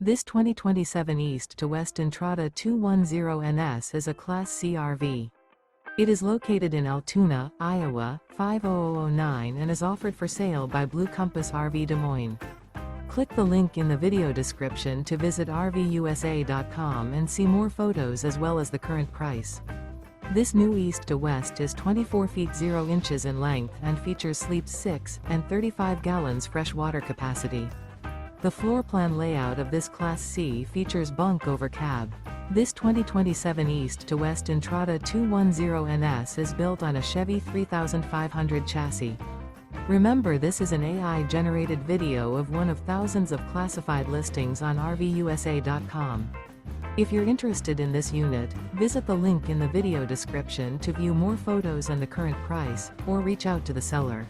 This 2027 East to West Entrada 210NS is a Class C RV. It is located in Altoona, Iowa, 50009 and is offered for sale by Blue Compass RV Des Moines. Click the link in the video description to visit RVUSA.com and see more photos as well as the current price. This new East to West is 24 feet 0 inches in length and features sleeps 6 and 35 gallons fresh water capacity. The floor plan layout of this Class C features bunk over cab. This 2027 East to West Entrada 210NS is built on a Chevy 3500 chassis. Remember, this is an AI-generated video of one of thousands of classified listings on RVUSA.com. If you're interested in this unit, visit the link in the video description to view more photos and the current price, or reach out to the seller.